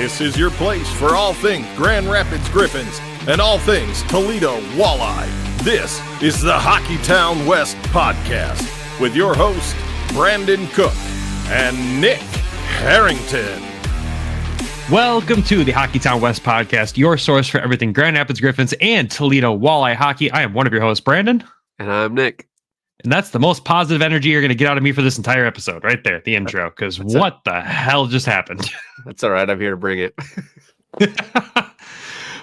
This is your place for all things Grand Rapids Griffins and all things Toledo Walleye. This is the Hockeytown West Podcast with your host, Brandon Cook and Nick Harrington. Welcome to the Hockeytown West Podcast, your source for everything Grand Rapids Griffins and Toledo Walleye hockey. I am one of your hosts, Brandon. And I'm Nick. And that's the most positive energy you're going to get out of me for this entire episode, right there, the intro, because what the hell just happened? That's all right. I'm here to bring it.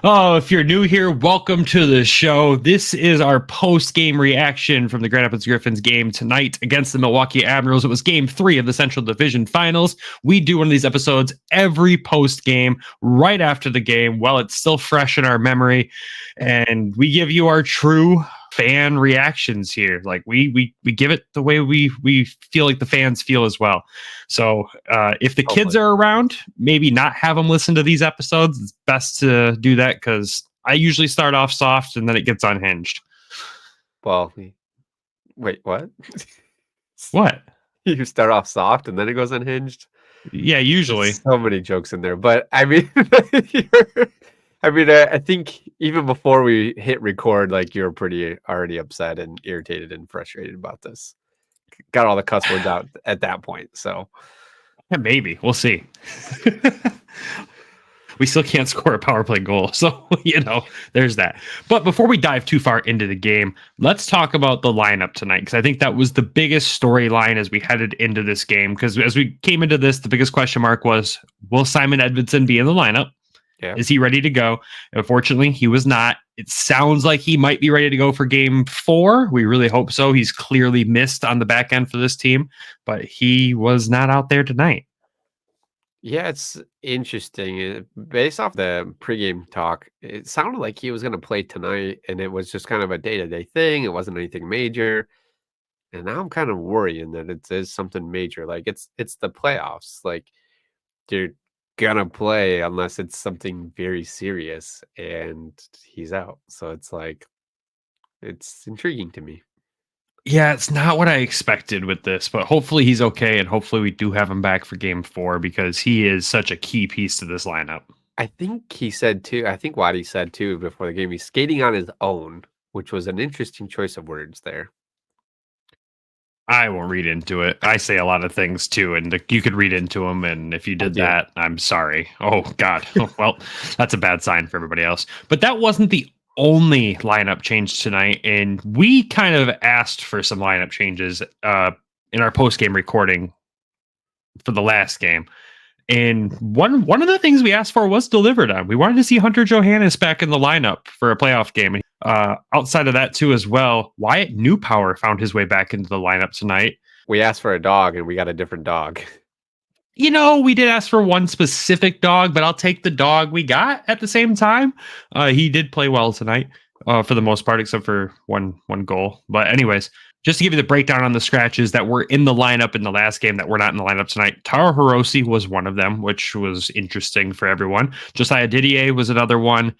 Oh, if you're new here, welcome to the show. This is our post-game reaction from the Grand Rapids Griffins game tonight against the Milwaukee Admirals. It was Game 3 of the Central Division Finals. We do one of these episodes every post-game, right after the game, while it's still fresh in our memory, and we give you our true fan reactions here. Like we give it the way we feel like the fans feel as well. So if the kids are around, maybe not have them listen to these episodes. It's best to do that because I usually start off soft and then it gets unhinged. Well, wait, what? What? You start off soft and then it goes unhinged? Yeah, usually. There's so many jokes in there, but I mean, I think even before we hit record, like you're pretty already upset and irritated and frustrated about this. Got all the cuss words out at that point. So yeah, maybe we'll see. We still can't score a power play goal. So, there's that. But before we dive too far into the game, let's talk about the lineup tonight, because I think that was the biggest storyline as we headed into this game. Because as we came into this, the biggest question mark was, will Simon Edvinsson be in the lineup? Yeah. Is he ready to go? Unfortunately, he was not. It sounds like he might be ready to go for Game 4. We really hope so. He's clearly missed on the back end for this team, but he was not out there tonight. Yeah, it's interesting. Based off the pregame talk, it sounded like he was going to play tonight, and it was just kind of a day-to-day thing. It wasn't anything major. And now I'm kind of worrying that it is something major. Like it's the playoffs. Like you're gonna play unless it's something very serious, and he's out. So it's like, it's intriguing to me. Yeah, it's not what I expected with this, but hopefully he's okay, and hopefully we do have him back for Game 4 because he is such a key piece to this lineup. I think Waddy said too before the game, he's skating on his own, which was an interesting choice of words there. I won't read into it. I say a lot of things too, and you could read into them. And if you did that, I'm sorry. Oh, God. Well, that's a bad sign for everybody else. But that wasn't the only lineup change tonight. And we kind of asked for some lineup changes in our post-game recording for the last game. And one of the things we asked for was delivered on. We wanted to see Hunter Johannes back in the lineup for a playoff game. Outside of that, too, as well, Wyatt Newpower found his way back into the lineup tonight. We asked for a dog, and we got a different dog. We did ask for one specific dog, but I'll take the dog we got at the same time. He did play well tonight for the most part, except for one goal. But anyways, just to give you the breakdown on the scratches that were in the lineup in the last game that were not in the lineup tonight, Taro Hirose was one of them, which was interesting for everyone. Josiah Didier was another one.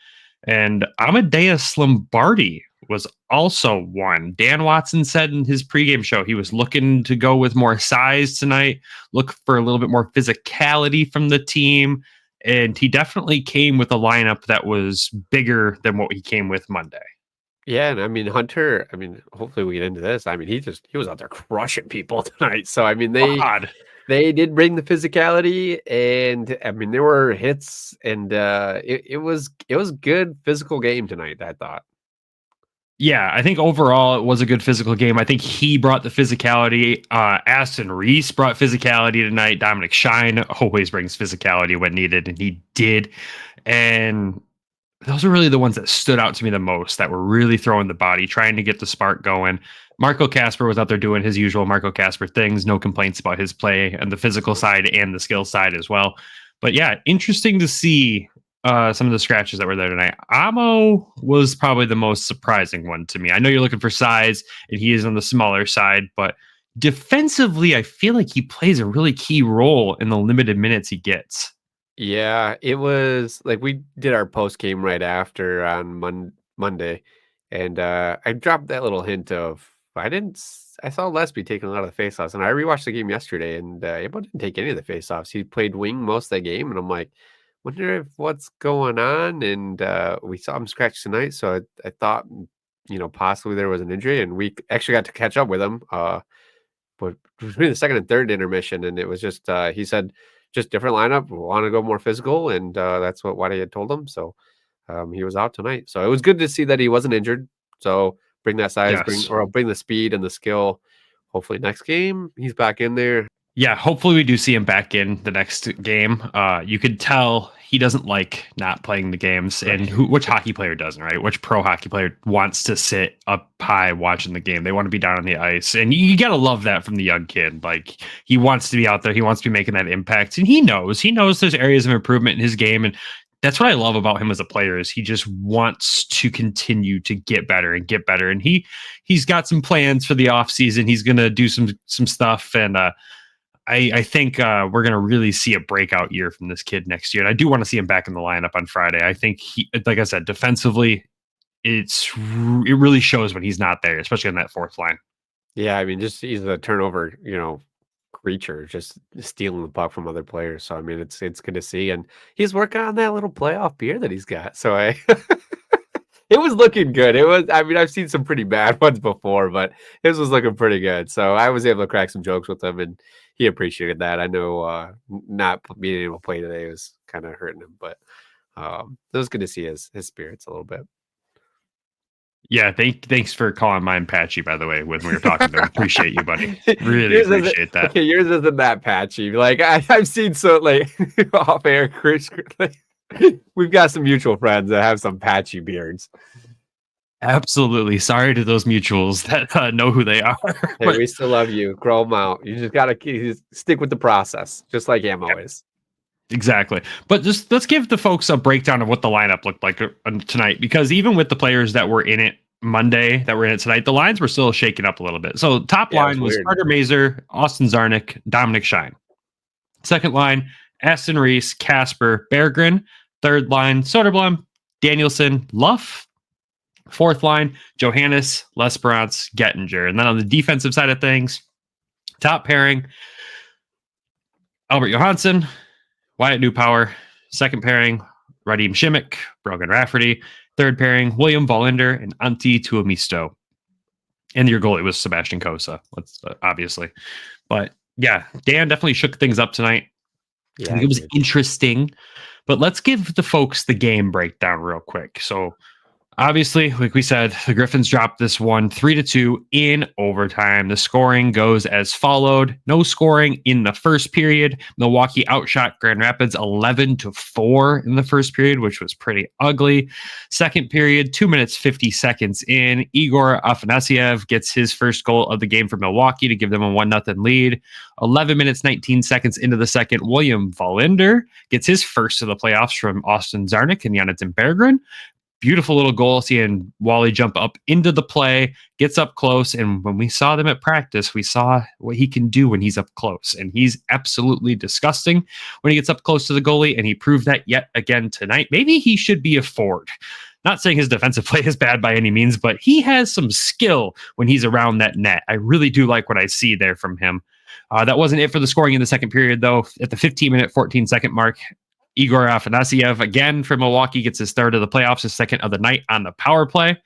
And Amadeus Lombardi was also one. Dan Watson said in his pregame show he was looking to go with more size tonight, look for a little bit more physicality from the team. And he definitely came with a lineup that was bigger than what he came with Monday. Yeah, and I mean, Hunter, hopefully we get into this. He was out there crushing people tonight. So, they did bring the physicality, and there were hits, and it was good physical game tonight, I thought. Yeah, I think overall it was a good physical game. I think he brought the physicality. Aston Reese brought physicality tonight. Dominic Shine always brings physicality when needed, and he did. And those are really the ones that stood out to me the most, that were really throwing the body, trying to get the spark going. Marco Kasper was out there doing his usual Marco Kasper things. No complaints about his play and the physical side and the skill side as well. But yeah, interesting to see some of the scratches that were there tonight. Amo was probably the most surprising one to me. I know you're looking for size, and he is on the smaller side, but defensively, I feel like he plays a really key role in the limited minutes he gets. Yeah, it was like we did our post game right after on Monday, and I dropped that little hint of I saw Lesby taking a lot of the faceoffs, and I rewatched the game yesterday, and Amo didn't take any of the faceoffs. He played wing most of the game, and I'm like, wonder if what's going on. And we saw him scratch tonight, so I thought, possibly there was an injury, and we actually got to catch up with him. But between the second and third intermission, and it was just he said just different lineup. We want to go more physical, and that's what Waddy had told him. So he was out tonight. So it was good to see that he wasn't injured. So bring that size, Yes. bring the speed and the skill. Hopefully next game he's back in there. Yeah, hopefully we do see him back in the next game. You could tell he doesn't like not playing the games, and which hockey player doesn't, right? Which pro hockey player wants to sit up high watching the game? They want to be down on the ice, and you gotta love that from the young kid. Like, he wants to be out there, he wants to be making that impact, and he knows there's areas of improvement in his game, and that's what I love about him as a player is he just wants to continue to get better and get better, and he's got some plans for the offseason. He's gonna do some stuff, and I think we're going to really see a breakout year from this kid next year. And I do want to see him back in the lineup on Friday. I think like I said, defensively, it really shows when he's not there, especially on that fourth line. Yeah, I mean, just he's a turnover, creature, just stealing the puck from other players. So I mean, it's good to see, and he's working on that little playoff beer that he's got. So it was looking good. It was. I mean, I've seen some pretty bad ones before, but his was looking pretty good. So I was able to crack some jokes with him, and he appreciated that. I know not being able to play today was kind of hurting him, but it was good to see his spirits a little bit. Yeah, thanks for calling mine patchy, by the way, when we were talking to him. Appreciate you, buddy. Really appreciate that. Okay, yours isn't that patchy. Like I've seen so like off air, Chris. We've got some mutual friends that have some patchy beards. Absolutely. Sorry to those mutuals that know who they are. Hey, we still love you. Grow them out. You just gotta stick with the process, just like Ammo is. Exactly. But just let's give the folks a breakdown of what the lineup looked like tonight, because even with the players that were in it Monday, that were in it tonight, the lines were still shaking up a little bit. So top line was Carter Mazur, Austin Zarnik, Dominic Shine. Second line, Aston Reese, Casper, Berggren. Third line, Soderblom, Danielson, Luff. Fourth line, Johannes, Lesperance, Gettinger. And then on the defensive side of things, top pairing, Albert Johansson, Wyatt Newpower. Second pairing, Radim Shimmick, Brogan Rafferty. Third pairing, William Vollinder and Antti Tuomisto. And your goalie was Sebastian Cossa, obviously. But yeah, Dan definitely shook things up tonight. Yeah, I think it was interesting. But let's give the folks the game breakdown real quick. So obviously, like we said, the Griffins dropped this one 3-2 in overtime. The scoring goes as followed. No scoring in the first period. Milwaukee outshot Grand Rapids 11-4 in the first period, which was pretty ugly. Second period, 2 minutes, 50 seconds in. Igor Afanasyev gets his first goal of the game for Milwaukee to give them a 1-0 lead. 11 minutes, 19 seconds into the second, William Vollinder gets his first of the playoffs from Austin Zarnik and Jonathan Berggren. Beautiful little goal, seeing Wally jump up into the play, gets up close, and when we saw them at practice, we saw what he can do when he's up close, and he's absolutely disgusting when he gets up close to the goalie, and he proved that yet again tonight. Maybe he should be a forward. Not saying his defensive play is bad by any means, but he has some skill when he's around that net. I really do like what I see there from him. That wasn't it for the scoring in the second period, though. At the 15-minute, 14-second mark, Igor Afanasyev, again from Milwaukee, gets his third of the playoffs, his second of the night on the power play.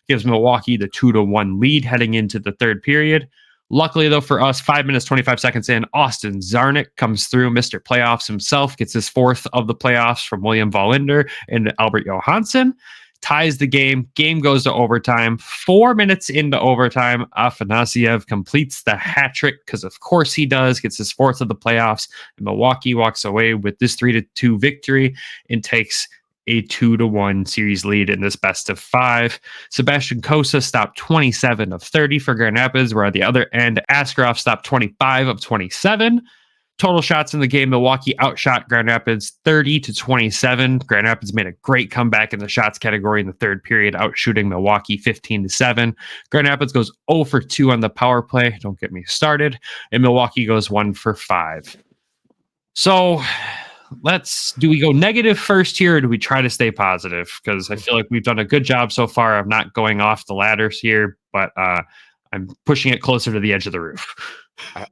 Gives Milwaukee the 2-1 lead heading into the third period. Luckily, though, for us, 5 minutes, 25 seconds in, Austin Zarnik comes through. Mr. Playoffs himself gets his fourth of the playoffs from William Vollinder and Albert Johansson. Ties the game. Game goes to overtime. 4 minutes into overtime, Afanasyev completes the hat trick, because of course he does. Gets his fourth of the playoffs. And Milwaukee walks away with this 3-2 victory and takes a 2-1 series lead in this best of five. Sebastian Cossa stopped 27 of 30 for Grand Rapids, where at the other end, Askarov stopped 25 of 27. Total shots in the game, Milwaukee outshot Grand Rapids 30-27. Grand Rapids made a great comeback in the shots category in the third period, outshooting Milwaukee 15-7. Grand Rapids goes 0 for 2 on the power play. Don't get me started. And Milwaukee goes 1 for 5. So do we go negative first here, or do we try to stay positive? Because I feel like we've done a good job so far of not going off the ladders here, but I'm pushing it closer to the edge of the roof.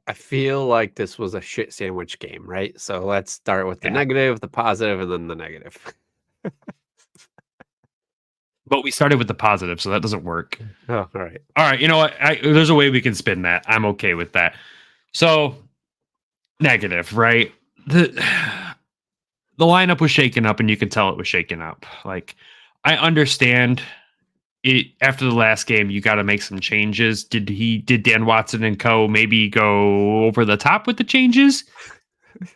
I feel like this was a shit sandwich game, right? So let's start with the Yeah. negative, the positive, and then the negative. But we started with the positive, so that doesn't work. Oh, all right. All right, you know what? There's a way we can spin that. I'm okay with that. So negative, right? The lineup was shaken up, and you could tell it was shaken up. Like, I understand it after the last game. You got to make some changes. Did Dan Watson and co. maybe go over the top with the changes?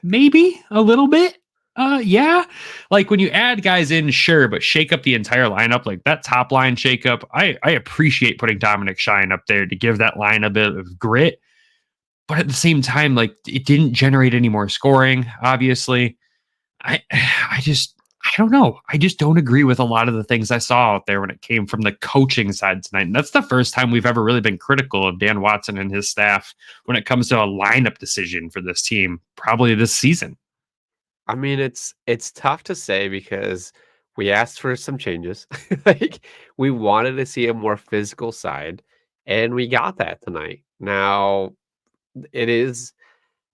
Maybe a little bit. Yeah. Like when you add guys in, sure, but shake up the entire lineup, like that top line shake up. I appreciate putting Dominic Shine up there to give that line a bit of grit. But at the same time, like it didn't generate any more scoring, obviously. I don't know. I just don't agree with a lot of the things I saw out there when it came from the coaching side tonight. And that's the first time we've ever really been critical of Dan Watson and his staff when it comes to a lineup decision for this team, probably this season. I mean, it's tough to say because we asked for some changes. Like we wanted to see a more physical side, and we got that tonight. Now it is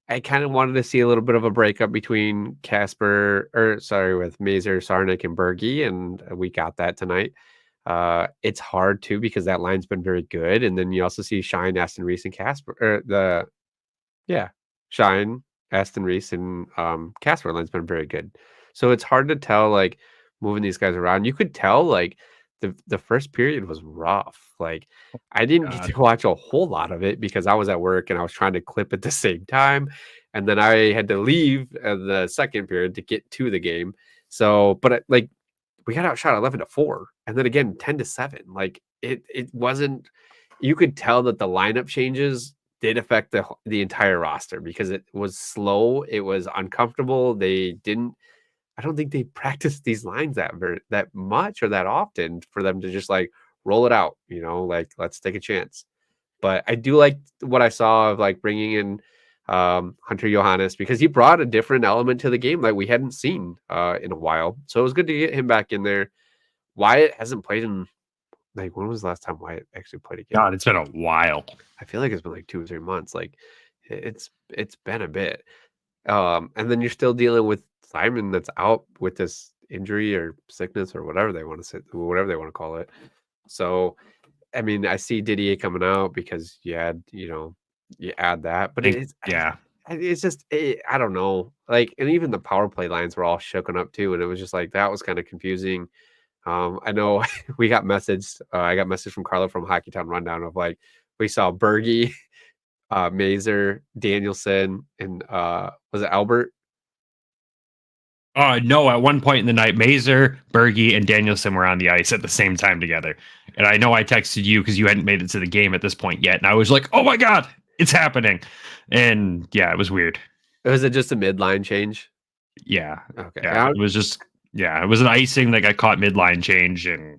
I kind of wanted to see a little bit of a breakup between with Mazer, Sarnik, and Berge, and we got that tonight. It's hard too because that line's been very good, and then you also see Shine, Aston Reese, and Casper, Shine, Aston Reese, and Casper line's been very good. So it's hard to tell like moving these guys around. You could tell like the first period was rough. Like I didn't get to watch a whole lot of it because I was at work and I was trying to clip at the same time. And then I had to leave the second period to get to the game. So, but like we got outshot 11-4 and then again 10-7. Like it wasn't, you could tell that the lineup changes did affect the entire roster because it was slow. It was uncomfortable. I don't think they practiced these lines that much or that often for them to just like roll it out, like let's take a chance. But I do like what I saw of like bringing in Hunter Johannes because he brought a different element to the game that we hadn't seen in a while. So it was good to get him back in there. Wyatt hasn't played in like, when was the last time Wyatt actually played again? God, it's been a while. I feel like it's been like 2 or 3 months. Like it's been a bit. And then you're still dealing with Simon that's out with this injury or sickness or whatever they want to call it. So, I mean, I see Didier coming out because you add that, but it's just, I don't know. Like, and even the power play lines were all shooken up too. And it was just like, that was kind of confusing. I know we got messaged. I got message from Carla from Hockeytown Rundown of like, we saw Berge, Mazer, Danielson, and was it Albert? No, at one point in the night, Mazer, Berge, and Danielson were on the ice at the same time together. And I know I texted you because you hadn't made it to the game at this point yet. And I was like, oh my God, it's happening. And yeah, it was weird. Was it just a midline change? Yeah. Okay. Yeah, it was just, it was an icing that got caught midline change. And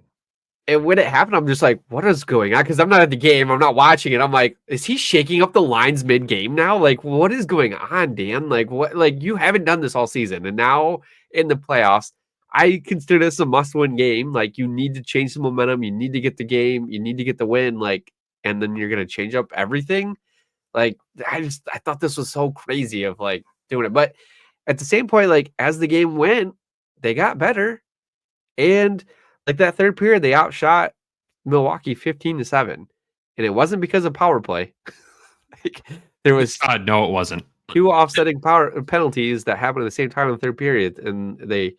when it happened, I'm just like, what is going on? Because I'm not at the game. I'm not watching it. I'm like, is he shaking up the lines mid-game now? Like, what is going on, Dan? Like, what? Like, you haven't done this all season. And now in the playoffs, I consider this a must-win game. Like, you need to change the momentum. You need to get the game. You need to get the win. Like, and then you're going to change up everything. Like, I thought this was so crazy of, like, doing it. But at the same point, like, as the game went, they got better. And like that third period, they outshot Milwaukee 15-7, and it wasn't because of power play. Like there was no, it wasn't. 2 offsetting power penalties that happened at the same time in the third period, and if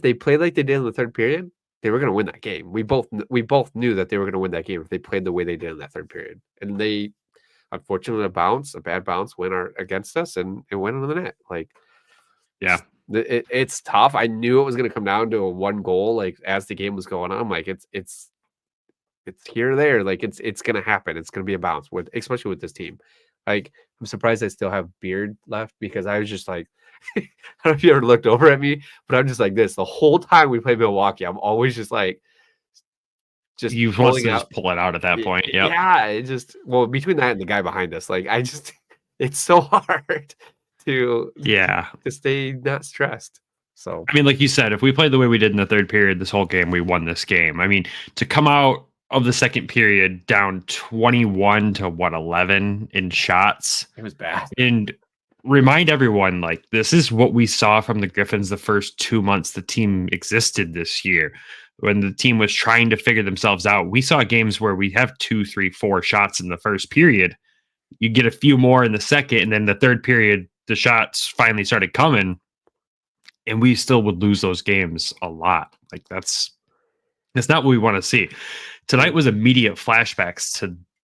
they played like they did in the third period, they were going to win that game. We both knew that they were going to win that game if they played the way they did in that third period, and they unfortunately a bad bounce went against us, and it went into the net. Like yeah. It's tough. I knew it was going to come down to a 1 goal. Like as the game was going on, I'm like, it's here or there. Like it's going to happen. It's going to be a bounce especially with this team. Like I'm surprised I still have beard left because I was just like, I don't know if you ever looked over at me, but I'm just like this the whole time we play Milwaukee. I'm always just like, you want to just pull it out at that point. Yep. Yeah. Between that and the guy behind us, like it's so hard to stay not stressed. So I mean, like you said, if we played the way we did in the third period this whole game, we won this game. I mean, to come out of the second period down 21 to 11 in shots. It was bad. And remind everyone, like, this is what we saw from the Griffins the first 2 months the team existed this year. When the team was trying to figure themselves out, we saw games where we have 2, 3, 4 shots in the first period. You get a few more in the second, and then the third period, the shots finally started coming, and we still would lose those games a lot. Like, that's not what we want to see. Tonight was immediate flashbacks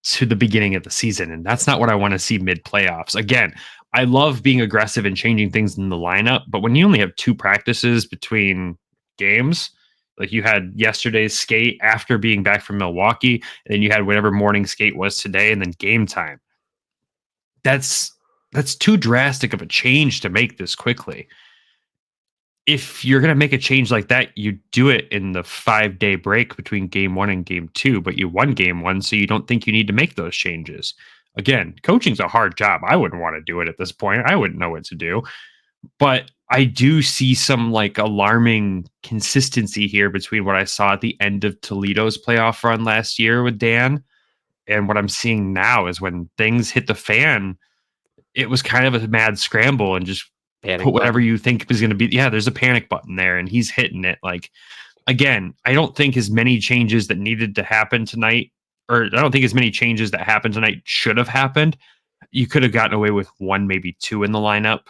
to the beginning of the season, and that's not what I want to see mid-playoffs. Again, I love being aggressive and changing things in the lineup, but when you only have 2 practices between games, like you had yesterday's skate after being back from Milwaukee, and then you had whatever morning skate was today, and then game time. That's too drastic of a change to make this quickly. If you're going to make a change like that, you do it in the 5-day break between game 1 and game 2, but you won game 1, so you don't think you need to make those changes. Again, coaching's a hard job. I wouldn't want to do it at this point. I wouldn't know what to do. But I do see some like alarming consistency here between what I saw at the end of Toledo's playoff run last year with Dan and what I'm seeing now is when things hit the fan, it was kind of a mad scramble and just panic put whatever you think is going to be. Yeah, there's a panic button there and he's hitting it. Like, again, I don't think as many changes that needed to happen tonight, or I don't think as many changes that happened tonight should have happened. You could have gotten away with 1, maybe 2 in the lineup.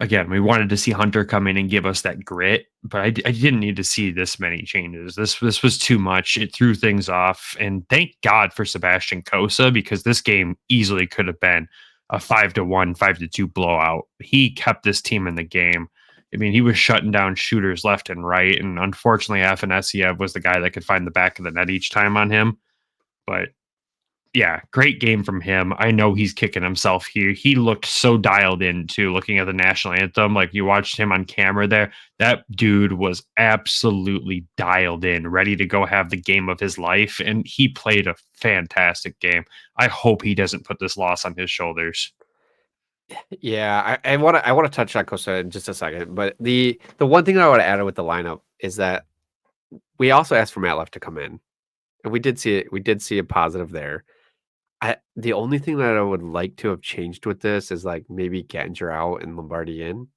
Again, we wanted to see Hunter come in and give us that grit, but I didn't need to see this many changes. This was too much. It threw things off, and thank God for Sebastian Cossa because this game easily could have been a 5-1, 5-2 blowout. He kept this team in the game. I mean, he was shutting down shooters left and right, and unfortunately, Afanasiev was the guy that could find the back of the net each time on him. But yeah, great game from him. I know he's kicking himself here. He looked so dialed in too, looking at the national anthem. Like you watched him on camera there. That dude was absolutely dialed in, ready to go have the game of his life. And he played a fantastic game. I hope he doesn't put this loss on his shoulders. Yeah, I want to touch on Cossa in just a second. But the one thing that I would add with the lineup is that we also asked for Matt Leff to come in. And we did see it. We did see a positive there. The only thing that I would like to have changed with this is like maybe Gettinger out and Lombardi in,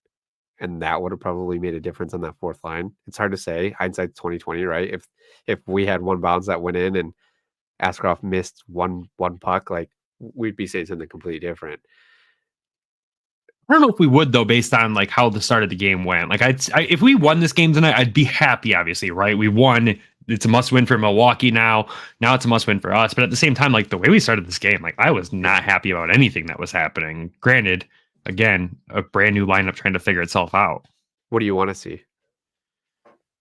and that would have probably made a difference on that fourth line. It's hard to say. Hindsight's 20/20, right? If we had one bounce that went in and Askarov missed one puck, like we'd be saying something completely different. I don't know if we would though, based on like how the start of the game went. Like if we won this game tonight, I'd be happy. Obviously, right? We won. It's a must win for Milwaukee now. Now it's a must win for us. But at the same time, like the way we started this game, like I was not happy about anything that was happening. Granted, again, a brand new lineup trying to figure itself out. What do you want to see?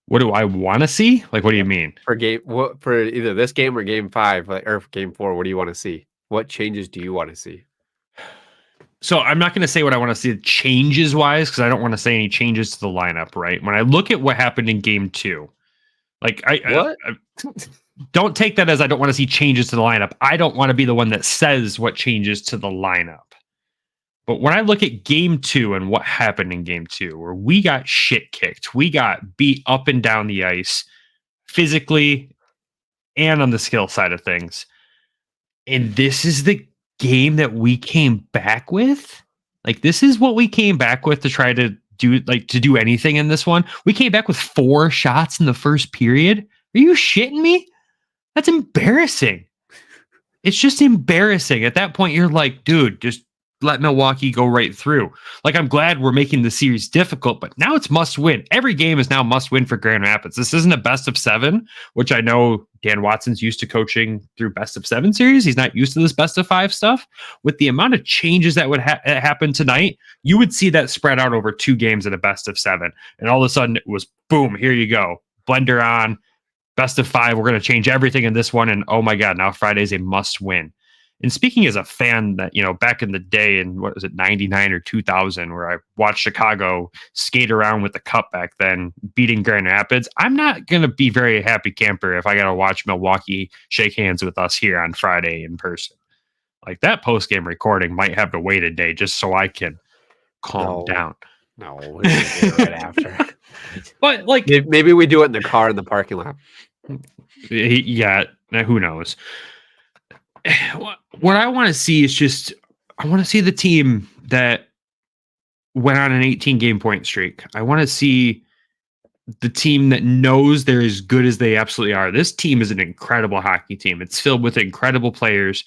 What do I want to see? Like, what do you mean? For either this game or game 5 or game 4, what do you want to see? What changes do you want to see? So I'm not going to say what I want to see changes wise, because I don't want to say any changes to the lineup, right? When I look at what happened in game 2, like I don't take that as I don't want to see changes to the lineup. I don't want to be the one that says what changes to the lineup. But when I look at game 2 and what happened in game 2, where we got shit kicked, we got beat up and down the ice physically and on the skill side of things. And this is the game that we came back with. Like, this is what we came back with to try to do anything in this one. We came back with 4 shots in the first period. Are you shitting me? That's embarrassing. It's just embarrassing. At that point, you're like, dude, just let Milwaukee go right through. Like, I'm glad we're making the series difficult, but now it's must win. Every game is now must win for Grand Rapids. This isn't a best of 7, which I know Dan Watson's used to coaching through best of 7 series. He's not used to this best of 5 stuff. With the amount of changes that would happen tonight, you would see that spread out over 2 games in a best of 7. And all of a sudden it was boom, here you go. Blender on, best of 5. We're going to change everything in this one. And oh my God, now Friday's a must win. And speaking as a fan that, back in the day in, 99 or 2000, where I watched Chicago skate around with the cup back then, beating Grand Rapids, I'm not going to be very happy camper if I got to watch Milwaukee shake hands with us here on Friday in person. Like, that post-game recording might have to wait a day just so I can calm down. No, we're going to do it right after. But, like, maybe we do it in the car in the parking lot. Yeah, who knows? What I want to see is just I want to see the team that went on an 18 game point streak. I want to see the team that knows they're as good as they absolutely are. This team is an incredible hockey team. It's filled with incredible players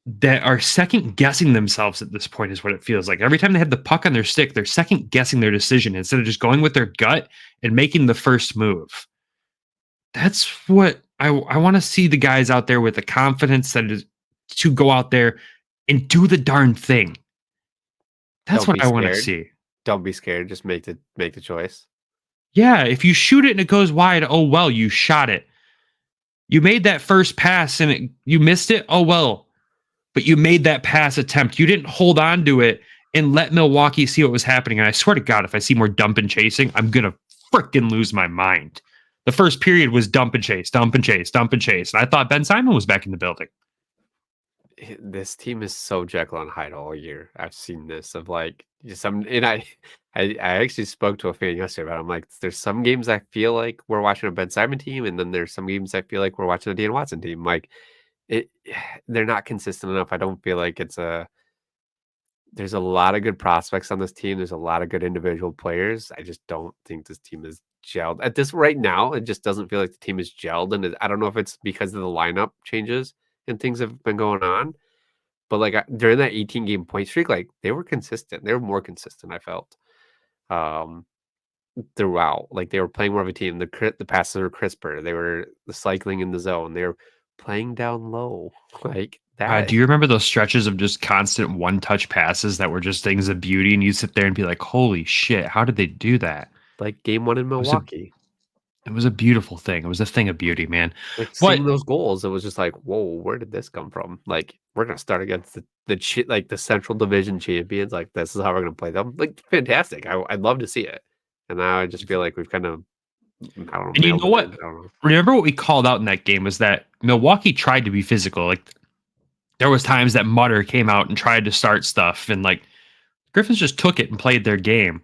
that are second guessing themselves at this point, is what it feels like. Every time they have the puck on their stick, they're second guessing their decision instead of just going with their gut and making the first move. That's what I want to see, the guys out there with the confidence that is to go out there and do the darn thing. That's Don't what be I want to scared. see. Don't be scared. Just make the choice. Yeah, if you shoot it and it goes wide, oh well, you shot it. You made that first pass and you missed it, oh well. But you made that pass attempt. You didn't hold on to it and let Milwaukee see what was happening. And I swear to God, if I see more dump and chasing, I'm going to freaking lose my mind. The first period was dump and chase, dump and chase, dump and chase. And I thought Ben Simon was back in the building. This team is so Jekyll and Hyde all year. I've seen this of like some, and I actually spoke to a fan yesterday about it. I'm like, there's some games I feel like we're watching a Ben Simon team, and then there's some games I feel like we're watching a Dan Watson team. Like it, they're not consistent enough. I don't feel like there's a lot of good prospects on this team. There's a lot of good individual players. I just don't think this team is gelled at this right now. It just doesn't feel like the team is gelled, and I don't know if it's because of the lineup changes and things have been going on. But like during that 18 game point streak, like they were consistent. They were more consistent, I felt, throughout. Like they were playing more of a team. The passes were crisper. They were the cycling in the zone. They were playing down low. Like that. Do you remember those stretches of just constant one-touch passes that were just things of beauty? And you sit there and be like, holy shit, how did they do that? Like game one in Milwaukee. It was a beautiful thing. It was a thing of beauty, man. Like seeing those goals, it was just like, whoa, where did this come from? Like we're gonna start against the Central Division champions. Like this is how we're gonna play them. Like fantastic. I'd love to see it. And now I just feel like we've kind of, I don't know. And you know what? Remember what we called out in that game was that Milwaukee tried to be physical. Like there was times that Mutter came out and tried to start stuff, and like Griffins just took it and played their game.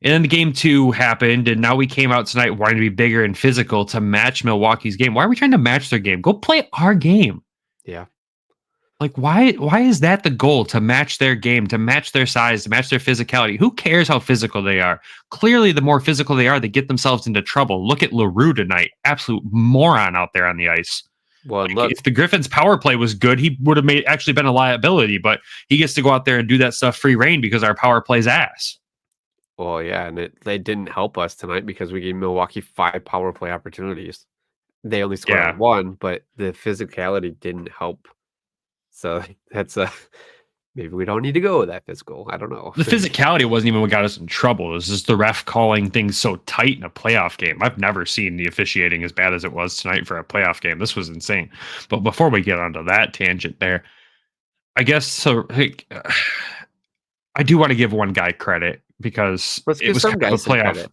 And then the game 2 happened, and now we came out tonight wanting to be bigger and physical to match Milwaukee's game. Why are we trying to match their game? Go play our game. Yeah. Like, why is that the goal? To match their game, to match their size, to match their physicality? Who cares how physical they are? Clearly, the more physical they are, they get themselves into trouble. Look at LaRue tonight. Absolute moron out there on the ice. Well, like, if the Griffins' power play was good, he would have actually been a liability, but he gets to go out there and do that stuff free reign because our power play's ass. Well, yeah, and they didn't help us tonight because we gave Milwaukee 5 power play opportunities. They only scored 1, but the physicality didn't help. So that's maybe we don't need to go with that physical. I don't know. The physicality wasn't even what got us in trouble. It was just the ref calling things so tight in a playoff game. I've never seen the officiating as bad as it was tonight for a playoff game. This was insane. But before we get onto that tangent there, I guess so. I do want to give one guy credit because it was kind of a playoff.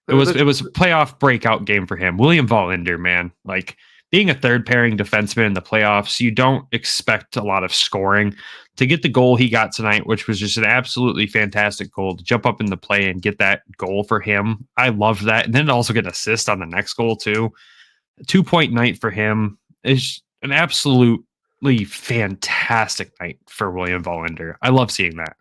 It was a playoff breakout game for him. William Wallinder, man, like being a third pairing defenseman in the playoffs, you don't expect a lot of scoring. To get the goal he got tonight, which was just an absolutely fantastic goal, to jump up in the play and get that goal for him, I love that. And then to also get an assist on the next goal too. A 2-point night for him is an absolutely fantastic night for William Wallinder. I love seeing that.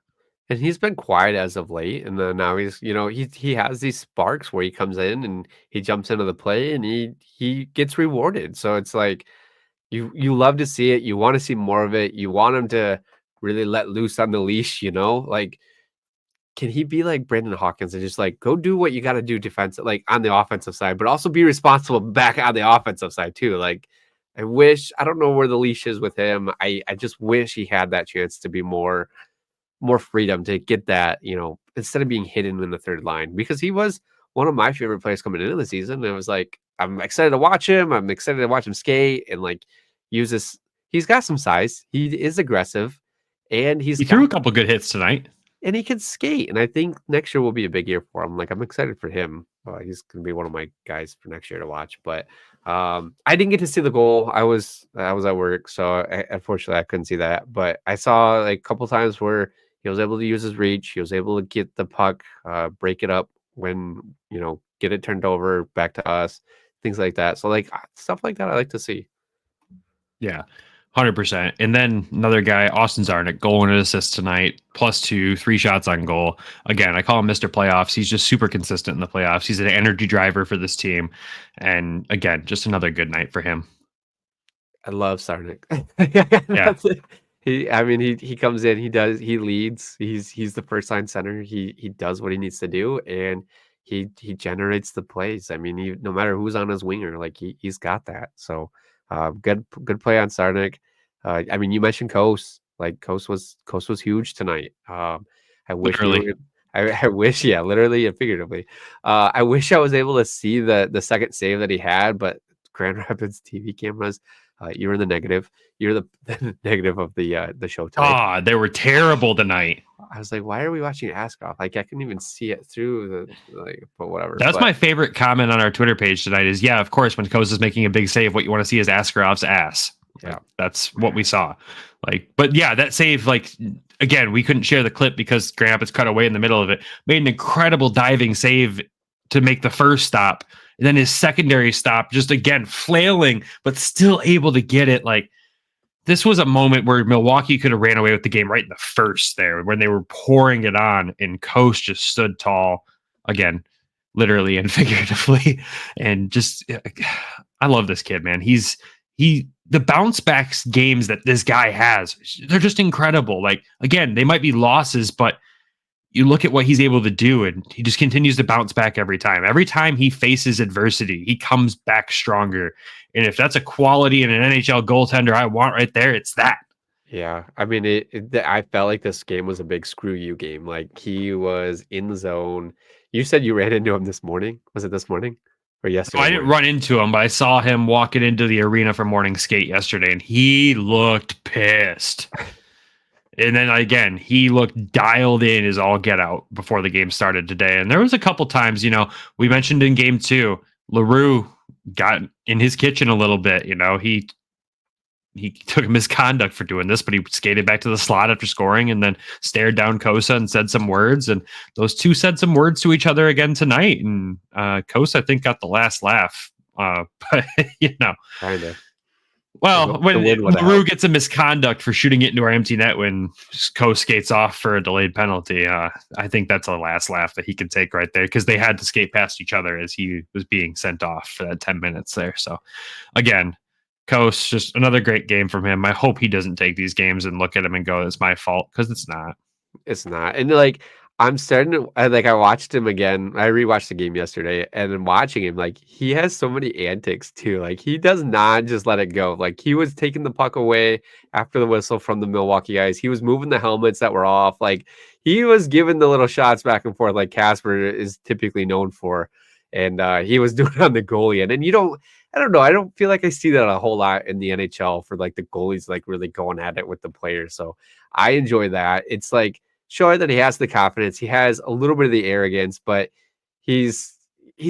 And he's been quiet as of late, and then now he's, he has these sparks where he comes in and he jumps into the play and he gets rewarded. So it's like you love to see it. You want to see more of it. You want him to really let loose on the leash, like can he be like Brandon Hawkins and just like go do what you got to do defensive, like on the offensive side, but also be responsible back on the offensive side too. Like I don't know where the leash is with him. I just wish he had that chance to be more freedom to get that, instead of being hidden in the third line, because he was one of my favorite players coming into the season. And it was like, I'm excited to watch him. I'm excited to watch him skate and like use this. He's got some size. He is aggressive and he threw a couple good hits tonight and he can skate. And I think next year will be a big year for him. Like I'm excited for him. He's going to be one of my guys for next year to watch, but I didn't get to see the goal. I was at work. So unfortunately I couldn't see that, but I saw like a couple times where he was able to use his reach. He was able to get the puck, break it up when, get it turned over back to us. I things like that. So like stuff like that I like to see. Yeah, 100%. And then another guy, Austin Zarnik, goal and an assist tonight, +2, 3 shots on goal. Again, I call him Mr. Playoffs. He's just super consistent in the playoffs. He's an energy driver for this team. And again, just another good night for him. I love Sarnik. Yeah. He comes in, he leads. He's the first line center. He does what he needs to do, and he generates the plays. I mean, no matter who's on his winger, like he's got that. So good play on Sarnik. I mean, you mentioned Coase. Like Coase was huge tonight. I wish Literally. I wish, yeah, literally and figuratively. I wish I was able to see the second save that he had, but Grand Rapids TV cameras, you're in the negative. You're the negative of the show tonight. They were terrible tonight. I was like, why are we watching Askarov? Like, I couldn't even see it through but whatever. That's my favorite comment on our Twitter page tonight is, yeah, of course, when Coase is making a big save, what you want to see is Askarov's ass. Yeah. Like, that's what we saw. Like, but yeah, that save, like, again, we couldn't share the clip because Grand Rapids cut away in the middle of it. Made an incredible diving save to make the first stop. And then his secondary stop, just again, flailing, but still able to get it. Like, this was a moment where Milwaukee could have ran away with the game right in the first there when they were pouring it on, and Coase just stood tall again, literally and figuratively. And just, I love this kid, man. The bounce back games that this guy has, they're just incredible. Like, again, they might be losses, but you look at what he's able to do, and he just continues to bounce back every time. Every time he faces adversity, he comes back stronger. And if that's a quality in an NHL goaltender I want right there, it's that. Yeah, I mean, I felt like this game was a big screw you game. Like, he was in the zone. You said you ran into him this morning. Was it this morning or yesterday? I didn't run into him, but I saw him walking into the arena for morning skate yesterday, and he looked pissed. And then again, he looked dialed in as all get out before the game started today. And there was a couple times, we mentioned in game 2, LaRue got in his kitchen a little bit. He took misconduct for doing this, but he skated back to the slot after scoring and then stared down Cossa and said some words. And those two said some words to each other again tonight. And Cossa, I think, got the last laugh. But, Kind of. Well, when LaRue gets a misconduct for shooting it into our empty net when Coase skates off for a delayed penalty, I think that's a last laugh that he can take right there, because they had to skate past each other as he was being sent off for that 10 minutes there. So, again, Coase, just another great game from him. I hope he doesn't take these games and look at him and go, it's my fault, because it's not. It's not. And like, I'm starting to, I watched him again. I rewatched the game yesterday, and then watching him, like, he has so many antics too. Like, he does not just let it go. Like, he was taking the puck away after the whistle from the Milwaukee guys. He was moving the helmets that were off. Like, he was giving the little shots back and forth like Casper is typically known for. And he was doing it on the goalie. And then I don't know. I don't feel like I see that a whole lot in the NHL for like the goalies, like really going at it with the players. So I enjoy that. It's like, sure that he has the confidence. He has a little bit of the arrogance, but he's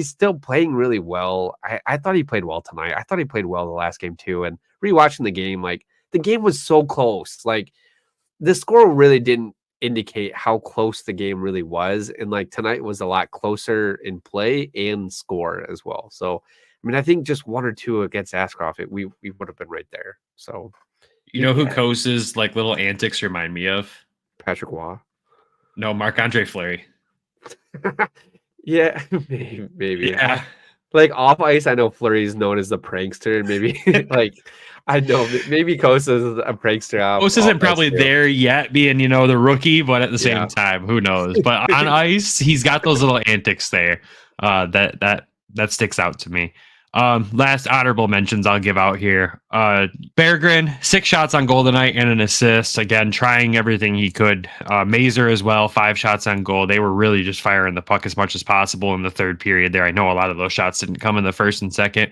still playing really well. I thought he played well tonight. I thought he played well the last game too. And rewatching the game, like, the game was so close. Like, the score really didn't indicate how close the game really was. And like, tonight was a lot closer in play and score as well. So, I mean, I think just 1 or 2 against Askarov, we would have been right there. So, Who Coase's like little antics remind me of? Patrick Waugh. No, Marc-Andre Fleury. Yeah, maybe. Yeah. Like, off ice, I know Fleury is known as the prankster. Maybe like, I know maybe Cossa is a prankster. Cossa isn't probably there yet, being the rookie, but at the same time, who knows? But on ice, he's got those little antics there. That sticks out to me. Last honorable mentions I'll give out here. Berggren, 6 shots on goal tonight and an assist. Again, trying everything he could. Mazer as well, 5 shots on goal. They were really just firing the puck as much as possible in the third period there. I know a lot of those shots didn't come in the first and second.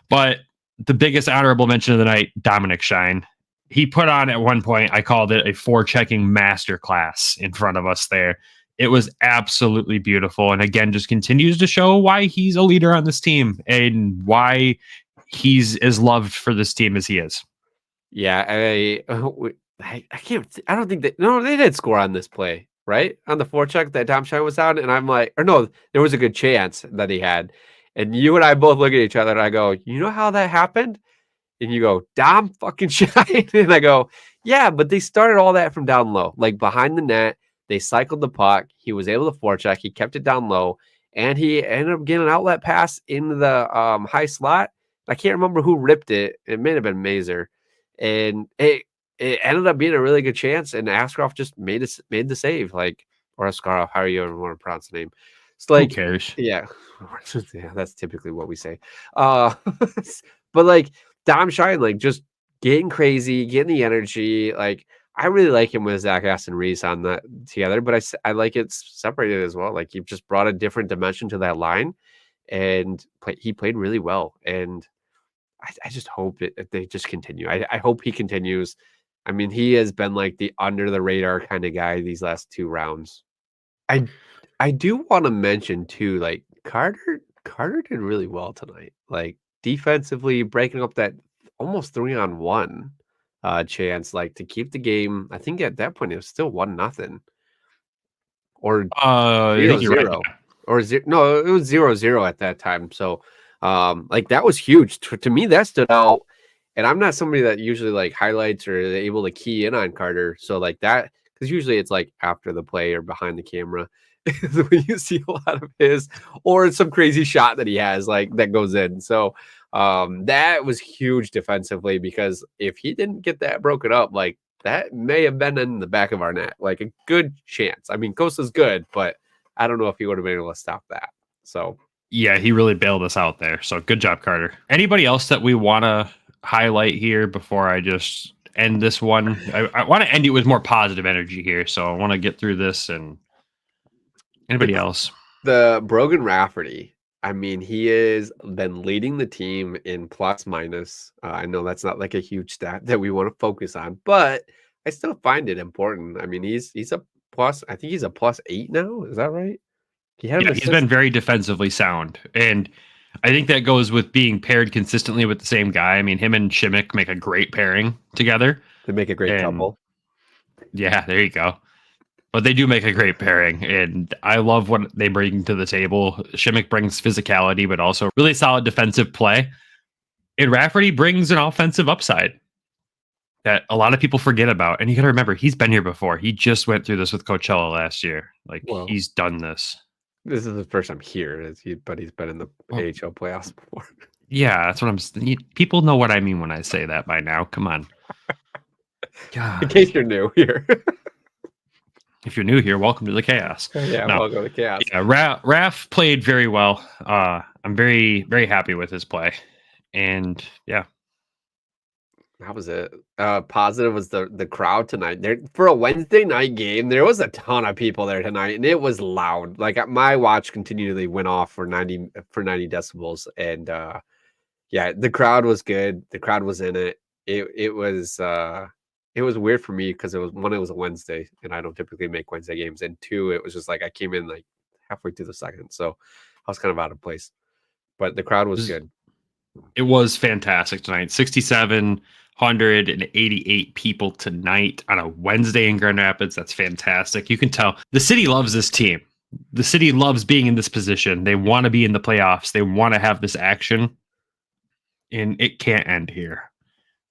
But the biggest honorable mention of the night, Dominic Shine. He put on at one point, I called it a forechecking masterclass in front of us there. It was absolutely beautiful. And again, just continues to show why he's a leader on this team and why he's as loved for this team as he is. Yeah, I can't. I don't think they did score on this play, right? On the forecheck that Dom Shine was on. And I'm like, or no, there was a good chance that he had. And you and I both look at each other and I go, you know how that happened? And you go, Dom fucking Shine. And I go, yeah, but they started all that from down low, like behind the net. They cycled the puck. He was able to forecheck. He kept it down low. And he ended up getting an outlet pass into the high slot. I can't remember who ripped it. It may have been Mazer. And it ended up being a really good chance. And Askarov just made the save. Like, or Askarov, however you ever want to pronounce the name. It's like, who cares? Yeah. Yeah, that's typically what we say. But like, Dom Shine, like just getting crazy, getting the energy. Like I really like him with Zach Aston Reese on that together, but I like it separated as well. Like he just brought a different dimension to that line, and he played really well. And I just hope they just continue. I hope he continues. I mean, he has been like the under the radar kind of guy these last 2 rounds. I do want to mention too, like Carter did really well tonight. Like defensively breaking up that almost 3-on-1 chance, like to keep the game. I think at that point it was still 1-0 or I think you're 0-0 right. or no, it was 0-0 at that time. So like that was huge to me. That stood out. And I'm not somebody that usually like highlights or is able to key in on Carter. So like that, because usually it's like after the play or behind the camera when you see a lot of his, or it's some crazy shot that he has like that goes in. So that was huge defensively, because if he didn't get that broken up, like that may have been in the back of our net, like a good chance. I mean, Costa's good, but I don't know if he would have been able to stop that. So Yeah, he really bailed us out there. So good job, Carter. Anybody else that we want to highlight here before I just end this one? I want to end it with more positive energy here. So I want to get through this. And anybody else? The Brogan Rafferty, I mean, he has been leading the team in plus minus. I know that's not like a huge stat that we want to focus on, but I still find it important. I mean, he's a plus. I think he's a +8 now. Is that right? He had Yeah, he's been very defensively sound. And I think that goes with being paired consistently with the same guy. I mean, him and Shimmick make a great pairing together. to make a great couple. Yeah, there you go. But they do make a great pairing, and I love what they bring to the table. Shimmick brings physicality, but also really solid defensive play. And Rafferty brings an offensive upside that a lot of people forget about. And you got to remember, he's been here before. He just went through this with Coachella last year. Like, he's done this. This is the first time here, but he's been in the AHL playoffs before. Yeah, that's what I'm saying. People know what I mean when I say that by now. Come on. God. In case you're new here. If you're new here, welcome to the chaos. Yeah, welcome to the chaos. Yeah, Raf played very well. I'm very, very happy with his play. And yeah. That was it. Positive was the crowd tonight. There for a Wednesday night game, there was a ton of people there tonight, and it was loud. Like my watch continually went off for 90 decibels, and yeah, the crowd was good. The crowd was in it. It was weird for me because it was a Wednesday, and I don't typically make Wednesday games, and 2, it was just like I came in like halfway through the second, so I was kind of out of place. But the crowd was good. It was fantastic tonight. 6,788 people tonight on a Wednesday in Grand Rapids. That's fantastic. You can tell the city loves this team. The city loves being in this position. They want to be in the playoffs. They want to have this action, and it can't end here.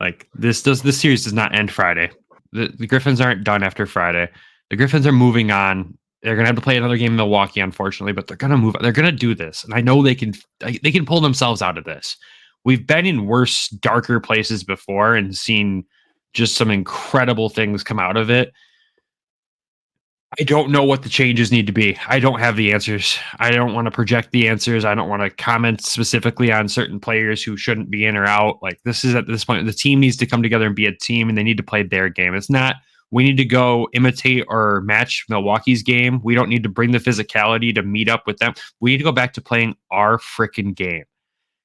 Like this series does not end Friday. The Griffins aren't done after Friday. The Griffins are moving on. They're gonna have to play another game in Milwaukee, unfortunately, but they're gonna move. They're gonna do this, and I know they can pull themselves out of this. We've been in worse, darker places before and seen just some incredible things come out of it. I don't know what the changes need to be. I don't have the answers. I don't want to project the answers. I don't want to comment specifically on certain players who shouldn't be in or out. Like this is at this point, the team needs to come together and be a team, and they need to play their game. It's not, we need to go imitate or match Milwaukee's game. We don't need to bring the physicality to meet up with them. We need to go back to playing our freaking game.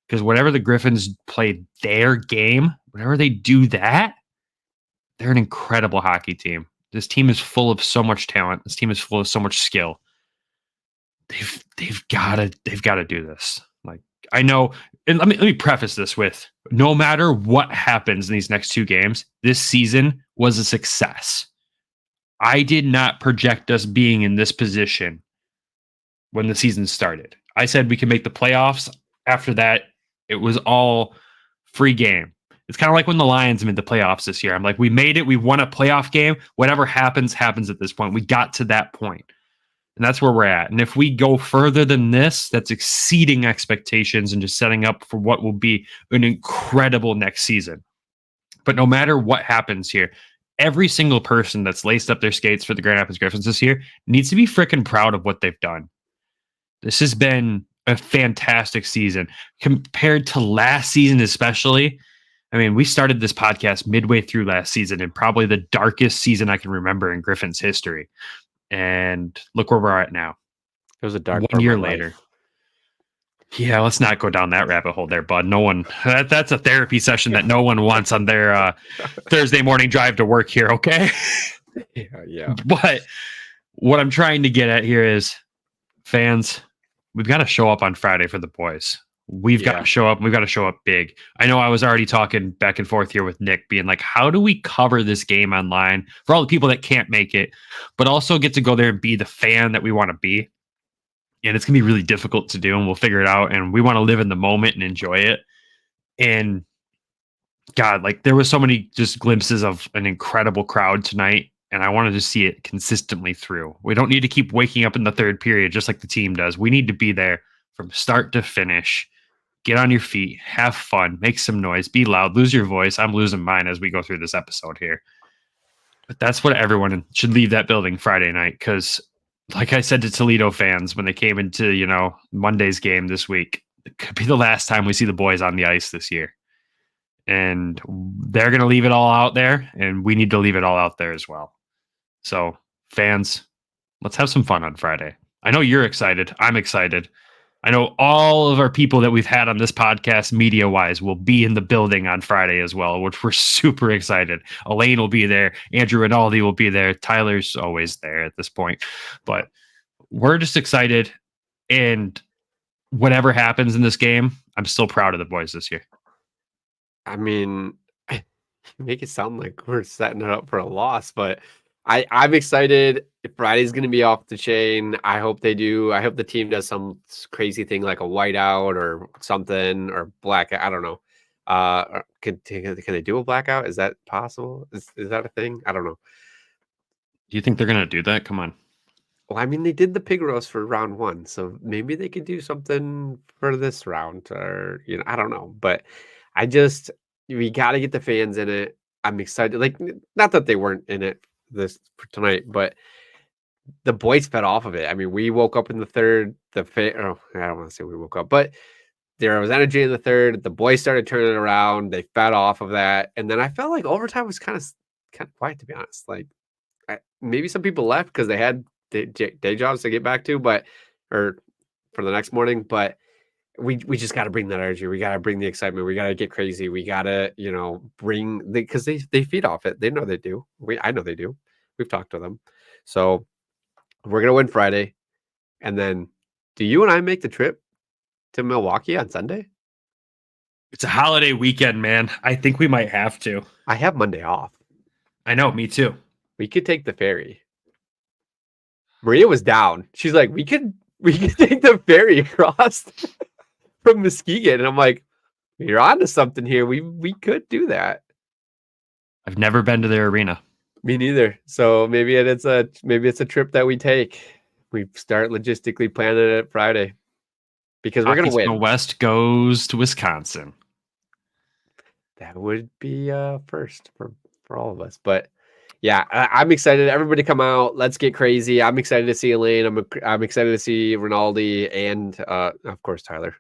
Because whenever the Griffins play their game, whenever they do that, they're an incredible hockey team. This team is full of so much talent. This team is full of so much skill. They've got to do this. Like I know, and let me preface this with, no matter what happens in these next 2 games, this season was a success. I did not project us being in this position when the season started. I said we can make the playoffs. after that, it was all free game. It's kind of like when the Lions made the playoffs this year. I'm like, we made it. We won a playoff game. Whatever happens, happens at this point. We got to that point. And that's where we're at. And if we go further than this, that's exceeding expectations and just setting up for what will be an incredible next season. But no matter what happens here, every single person that's laced up their skates for the Grand Rapids Griffins this year needs to be freaking proud of what they've done. This has been a fantastic season compared to last season, especially. I mean, we started this podcast midway through last season and probably the darkest season I can remember in Griffins history. And look where we're at now. It was a dark 1 year later. Yeah, let's not go down that rabbit hole there, bud. No one. That's a therapy session that no one wants on their Thursday morning drive to work here. Okay. Yeah. But what I'm trying to get at here is, fans, we've got to show up on Friday for the boys. We've got to show up. We've got to show up big. I know I was already talking back and forth here with Nick, being like, how do we cover this game online for all the people that can't make it, but also get to go there and be the fan that we want to be? And it's going to be really difficult to do, and we'll figure it out. And we want to live in the moment and enjoy it. And God, like, there was so many just glimpses of an incredible crowd tonight. And I wanted to see it consistently through. We don't need to keep waking up in the third period, just like the team does. We need to be there from start to finish. Get on your feet, have fun, make some noise, be loud, lose your voice. I'm losing mine as we go through this episode here. But that's what everyone should leave that building Friday night. Because like I said to Toledo fans when they came into, Monday's game this week, it could be the last time we see the boys on the ice this year. And they're going to leave it all out there, and we need to leave it all out there as well. So, fans, let's have some fun on Friday. I know you're excited. I'm excited. I know all of our people that we've had on this podcast, media-wise, will be in the building on Friday as well, which we're super excited. Elaine will be there. Andrew Rinaldi will be there. Tyler's always there at this point. But we're just excited. And whatever happens in this game, I'm still proud of the boys this year. I mean, you make it sound like we're setting it up for a loss, but I'm excited. Friday's going to be off the chain. I hope they do. I hope the team does some crazy thing like a whiteout or something, or blackout. I don't know. Can they do a blackout? Is that possible? Is that a thing? I don't know. Do you think they're going to do that? Come on. Well, I mean, they did the pig roast for round 1, so maybe they could do something for this round, or I don't know. But we got to get the fans in it. I'm excited. Like, not that they weren't in it this for tonight, but the boys fed off of it. I mean, we woke up in the third. I don't want to say we woke up, but there was energy in the third. The boys started turning it around. They fed off of that, and then I felt like overtime was kind of quiet, to be honest. Like, maybe some people left because they had day jobs to get back to, or for the next morning. But we just got to bring that energy. We got to bring the excitement. We got to get crazy. We got to bring because they feed off it. They know they do. I know they do. We've talked to them. So we're gonna win Friday, and then do you and I make the trip to Milwaukee on Sunday? It's a holiday weekend, man. I think we might have to. I have Monday off. I know, me too. We could take the ferry. Maria was down. She's like, we could take the ferry across from Muskegon, and I'm like, you're onto something here. We could do that. I've never been to their arena. Me neither. So maybe it's a trip that we take. We start logistically planning it Friday because we're going to win. Hockeytown West goes to Wisconsin. That would be first for all of us. But yeah, I'm excited. Everybody come out. Let's get crazy. I'm excited to see Elaine. I'm excited to see Rinaldi and of course Tyler.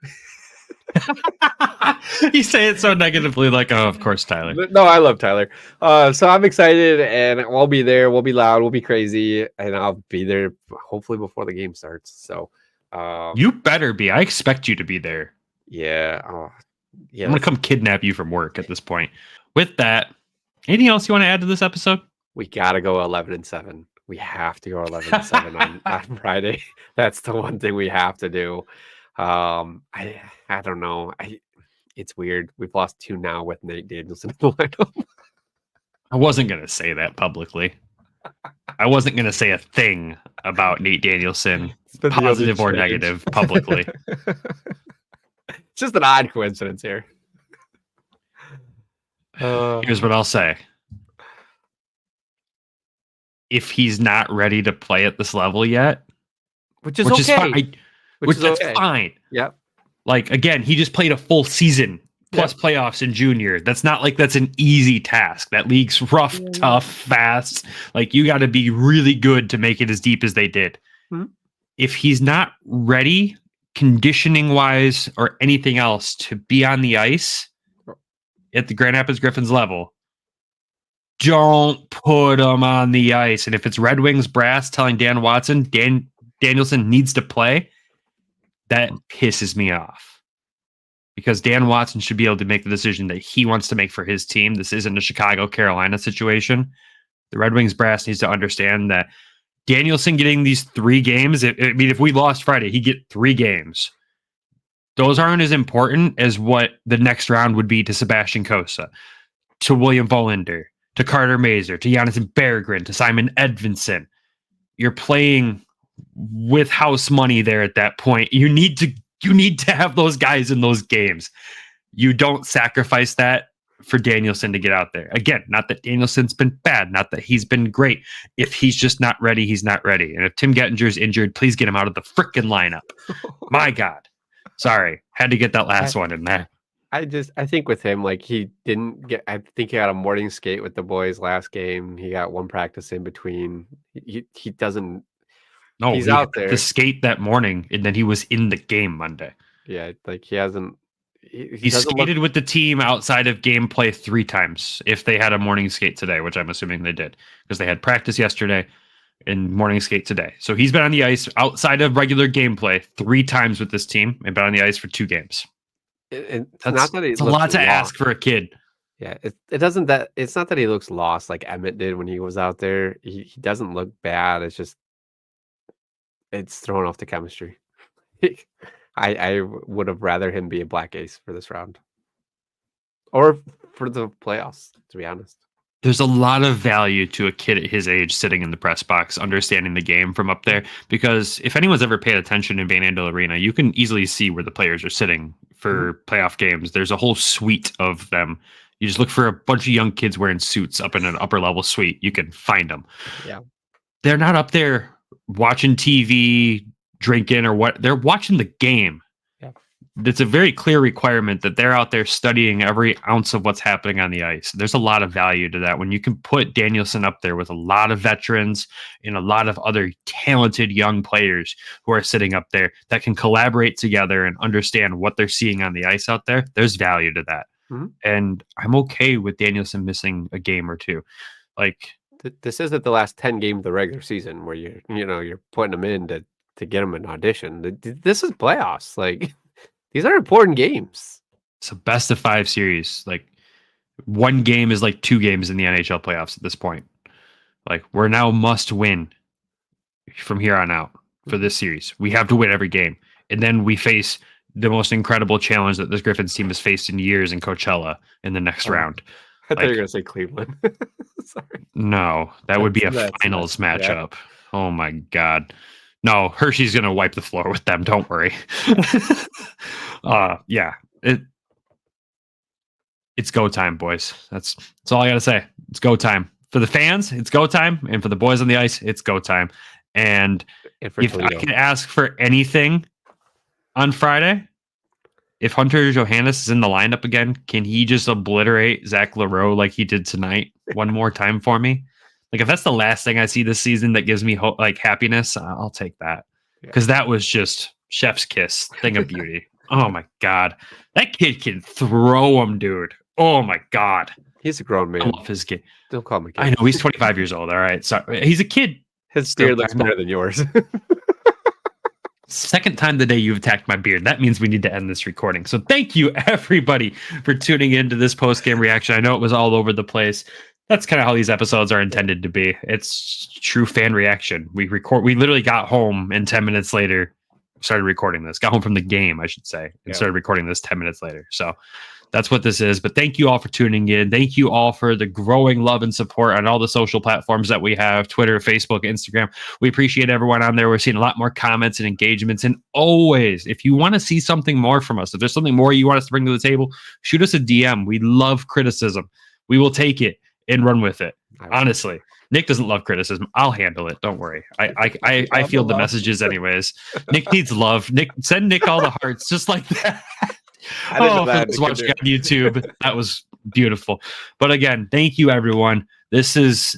You say it so negatively, like, oh, of course, Tyler. No, I love Tyler. So I'm excited, and we'll be there. We'll be loud. We'll be crazy, and I'll be there hopefully before the game starts. So you better be. I expect you to be there. Yeah. Yeah. I'm gonna come kidnap you from work at this point. With that, anything else you want to add to this episode? We gotta go 11-7. We have to go 11-7 on Friday. That's the one thing we have to do. I don't know. It's weird. We've lost 2 now with Nate Danielson in the lineup. I wasn't going to say that publicly. I wasn't going to say a thing about Nate Danielson, positive or negative, publicly. just an odd coincidence here. Here's what I'll say. If he's not ready to play at this level yet, which is fine. Which is fine. Yep. Like, again, he just played a full season plus playoffs in junior. That's not like that's an easy task. That league's rough, tough, fast. Like, you got to be really good to make it as deep as they did. Mm-hmm. If he's not ready, conditioning wise or anything else, to be on the ice at the Grand Rapids Griffins level, don't put him on the ice. And if it's Red Wings brass telling Dan Watson, Danielson needs to play, that pisses me off. Because Dan Watson should be able to make the decision that he wants to make for his team. This isn't a Chicago-Carolina situation. The Red Wings brass needs to understand that Danielson getting these 3 games, if we lost Friday, he'd get 3 games. Those aren't as important as what the next round would be to Sebastian Cossa, to William Verlander, to Carter Mazur, to Jonathan Berggren, to Simon Edvinsson. You're playing with house money there at that point. You need to have those guys in those games. You don't sacrifice that for Danielson to get out there. Again, not that Danielson's been bad, not that he's been great. If he's just not ready, he's not ready. And if Tim Gettinger's injured, please get him out of the frickin' lineup. My God. Sorry. Had to get that last one in there. I think with him, like, he didn't get, I think he had a morning skate with the boys last game. He got one practice in between. He doesn't. No, he's out there. The skate that morning, and then he was in the game Monday. Yeah, like he hasn't. He skated with the team outside of gameplay 3 times. If they had a morning skate today, which I'm assuming they did, because they had practice yesterday and morning skate today. So he's been on the ice outside of regular gameplay 3 times with this team, and been on the ice for 2 games. It's not that it's a lot to ask for a kid. Yeah, it doesn't that it's not that he looks lost like Emmett did when he was out there. He doesn't look bad. It's just it's throwing off the chemistry. I would have rather him be a black ace for this round, or for the playoffs, to be honest. There's a lot of value to a kid at his age sitting in the press box, understanding the game from up there, because if anyone's ever paid attention in Van Andel Arena, you can easily see where the players are sitting for playoff games. There's a whole suite of them. You just look for a bunch of young kids wearing suits up in an upper level suite. You can find them. Yeah. They're not up there watching TV, drinking, or what. They're watching the game. Yeah. It's a very clear requirement that they're out there studying every ounce of what's happening on the ice. There's a lot of value to that when you can put Danielson up there with a lot of veterans and a lot of other talented young players who are sitting up there that can collaborate together and understand what they're seeing on the ice out there. There's value to that. Mm-hmm. And I'm okay with Danielson missing a game or 2. Like, this isn't the last 10 games of the regular season where you're putting them in to get them an audition. This is playoffs. Like, these are important games. It's a best of 5 series. Like, 1 game is like 2 games in the NHL playoffs at this point. Like, we're now must win from here on out for this series. We have to win every game. And then we face the most incredible challenge that this Griffins team has faced in years in Coachella in the next round. I thought you were going to say Cleveland. Sorry. No, that would be a finals matchup. Yeah. Oh my God. No, Hershey's going to wipe the floor with them. Don't worry. Yeah. It's go time, boys. That's all I got to say. It's go time. For the fans, it's go time. And for the boys on the ice, it's go time. And if I could ask for anything on Friday, if Hunter Johannes is in the lineup again, can he just obliterate Zach LaRoe like he did tonight one more time for me? Like, if that's the last thing I see this season that gives me hope, like happiness, I'll take that. Because that was just chef's kiss, thing of beauty. Oh my God. That kid can throw him, dude. Oh my God. He's a grown man. I love his kid. Don't call him a kid. I know, he's 25 years old. All right. Sorry. He's a kid. His beard looks better than yours. Second time today you've attacked my beard. That means we need to end this recording. So thank you, everybody, for tuning into this post-game reaction. I know it was all over the place. That's kind of how these episodes are intended to be. It's true fan reaction. We literally got home, and 10 minutes later started recording this. Got home from the game, I should say, and started recording this 10 minutes later. So That's what this is. But thank you all for tuning in. Thank you all for the growing love and support on all the social platforms that we have, Twitter, Facebook, Instagram. We appreciate everyone on there. We're seeing a lot more comments and engagements. And always, if you want to see something more from us, if there's something more you want us to bring to the table, shoot us a DM. We love criticism. We will take it and run with it. Honestly, Nick doesn't love criticism. I'll handle it. Don't worry. I field the messages anyways. Nick needs love. Send Nick all the hearts, just like that. For those watching on YouTube, that was beautiful. But again, thank you, everyone. This is,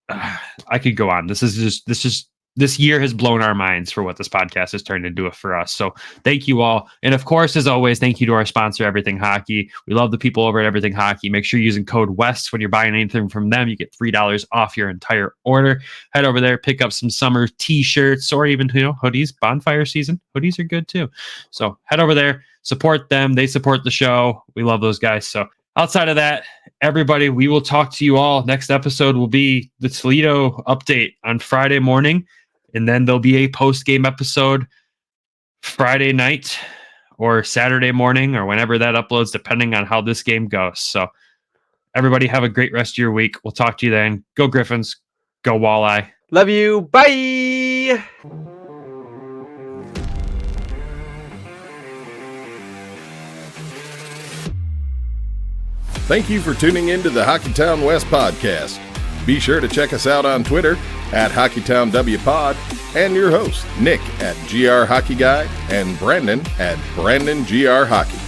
I could go on. This year has blown our minds for what this podcast has turned into for us. So thank you all. And of course, as always, thank you to our sponsor, Everything Hockey. We love the people over at Everything Hockey. Make sure you're using code WEST when you're buying anything from them. You get $3 off your entire order. Head over there, pick up some summer t-shirts or even, hoodies. Bonfire season. Hoodies are good too. So head over there, support them. They support the show. We love those guys. So outside of that, everybody, we will talk to you all. Next episode will be the Toledo update on Friday morning. And then there'll be a post-game episode Friday night or Saturday morning or whenever that uploads, depending on how this game goes. So everybody have a great rest of your week. We'll talk to you then. Go Griffins. Go Walleye. Love you. Bye. Thank you for tuning in to the Hockeytown West Podcast. Be sure to check us out on Twitter at HockeytownWPod and your host, Nick at GR Hockey Guy and Brandon at Brandon GR Hockey.